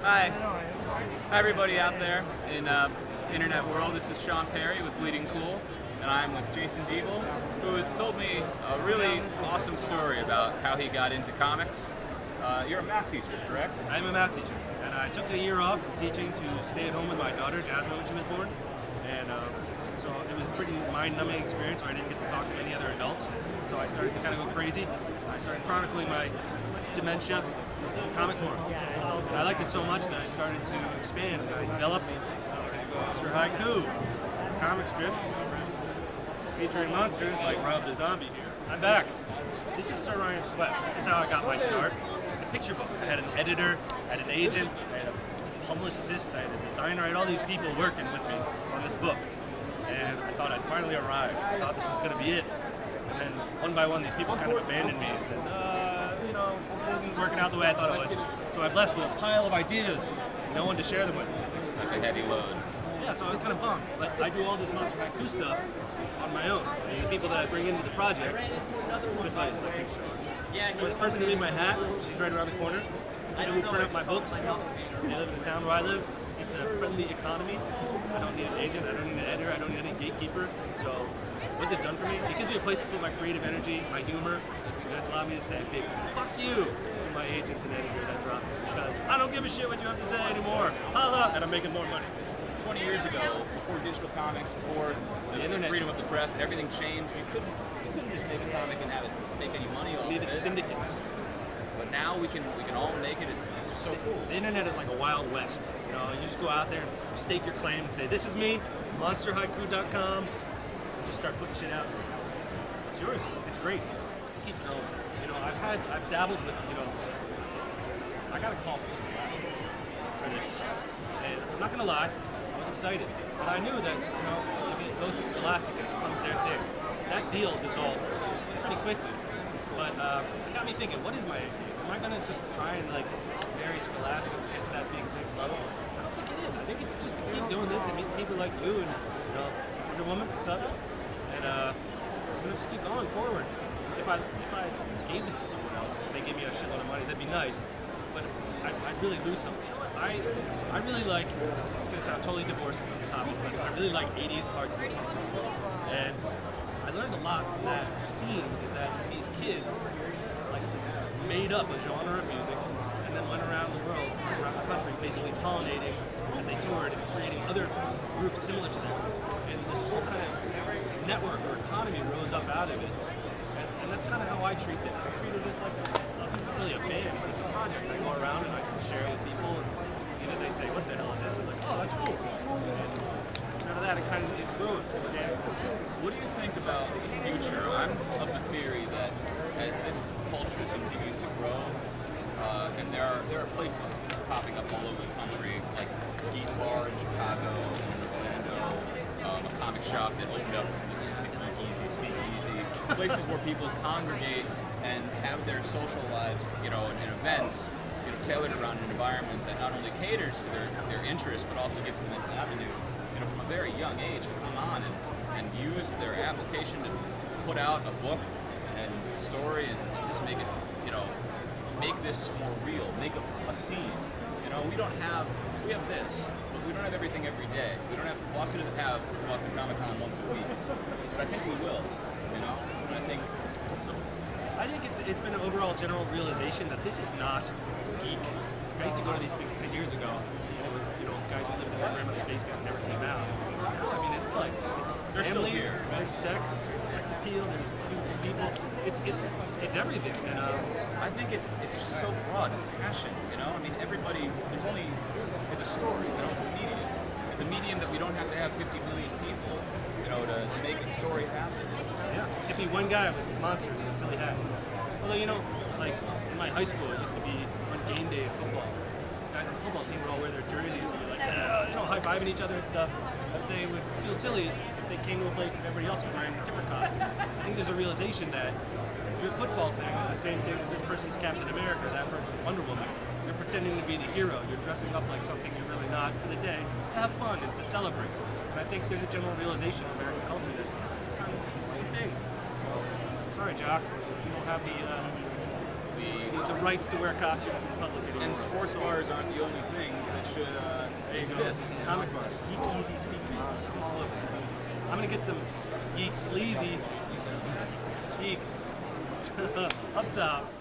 Hi. Hi everybody out there in internet world. This is Shawn with Bleeding Cool, and I'm with Jason Deeble, who has told me a really awesome story about how he got into comics. You're a math teacher, correct? I'm a math teacher, and I took a year off from teaching to stay at home with my daughter, Jasmine, when she was born. And so it was a pretty mind-numbing experience where I didn't get to talk to many other adults. So I started to kind of go crazy. I started chronicling my dementia in comic form. And I liked it so much that I started to expand. I developed Monster Haiku, a comic strip featuring monsters like Rob the Zombie here. I'm back. This is Sir Ryan's Quest. This is how I got my start. It's a picture book. I had an editor, I had an agent, I had a publicist, I had a designer, I had all these people working with me on this book. And I thought I'd finally arrived. I thought this was going to be it. And then one by one, these people kind of abandoned me and said, this isn't working out the way I thought it would. So I've left with a pile of ideas, no one to share them with. That's a heavy load. Yeah, so I was kind of bummed. But I do all this Monster Haiku stuff on my own. And the people that I bring into the project, good buddies like you, Shawn. With the person who made my hat, she's right around the corner. I don't print up my books. They live in the town where I live. It's a friendly economy. I don't need an agent. I don't need an editor. I don't need any gatekeeper. So what's it done for me? It gives me a place to put my creative energy, my humor, and it's allowed me to say big fuck you to my agents and editor that drop me, because I don't give a shit what you have to say anymore. Holla, and I'm making more money. 20 years ago, before digital comics, before the internet, freedom of the press, everything changed. You couldn't just make a comic and have it make any money off We it. needed syndicates. But now we can all make it. It's so cool. The internet is like a wild west. You know, you just go out there and stake your claim and say, this is me, monsterhaiku.com, and just start putting shit out. It's yours. It's great. To keep growing. You know, I've dabbled with, I got a call from Scholastic for this. And I'm not gonna lie, I was excited. But I knew that, if it goes to Scholastic and it becomes their thing, that deal dissolved pretty quickly. But it got me thinking, what is my idea? Am I gonna just try and marry Scholastic to get to that big next level? I don't think it is. I think it's just to keep doing this and meet people like you and Wonder Woman, what's up? And just keep going forward. If I gave this to someone else, they gave me a shitload of money, that'd be nice. But I'd really lose something. I really like, it's gonna sound totally divorced from the topic, but I really like 80s hardcore punk. And I learned a lot from that scene is that these kids made up a genre of music and then went around the world, around the country, basically pollinating as they toured and creating other groups similar to them. And this whole kind of network or economy rose up out of it. And that's kind of how I treat this. I treat it as not really a band, but it's a project. I go around and I share it with people, and either they say, what the hell is this? I'm like, oh, that's cool. And out of that, it grows. What do you think about the future? I'm of the theory that as this culture continues to grow, and there are places popping up all over the country, like Geek Bar in Chicago, in Orlando, a comic shop that opened up this speakeasy, places where people congregate and have their social lives, and events, tailored around an environment that not only caters to their interests, but also gives them an avenue, from a very young age to come on and use their application to put out a book and story and just make it, make this more real, make a scene. We have this, but we don't have everything every day. We don't have, Boston doesn't have Boston Comic Con once a week, but I think we will, and I think so. I think it's been an overall general realization that this is not geek. I used to go to these things 10 years ago, and it was, guys who lived in their grandmother's basement and never came out. I mean, it's they're still family, here. There's sex appeal, there's beautiful people. It's everything. And I think it's just so broad. It's passion, I mean, everybody. It's a story. It's a medium. It's a medium that we don't have to have 50 million people, to make a story happen. Yeah, it could be one guy with monsters and a silly hat. Although, in my high school, it used to be on game day in football. Guys on the football team would all wear their jerseys and be like, high-fiving each other and stuff. But they would feel silly if they came to a place and everybody else was wearing a different costume. I think there's a realization that your football thing is the same thing as this person's Captain America, that person's Wonder Woman. You're pretending to be the hero. You're dressing up like something you're really not for the day to have fun and to celebrate. And I think there's a general realization in American culture that it's kind of the same thing. So, sorry, jocks, but you don't have the rights to wear costumes in public anymore. And sports bars aren't the only things that should exist. Comic bars, Geek Easy Speakeasy. I'm all over it. I'm gonna get some Geek Sleazy. Geeks up top.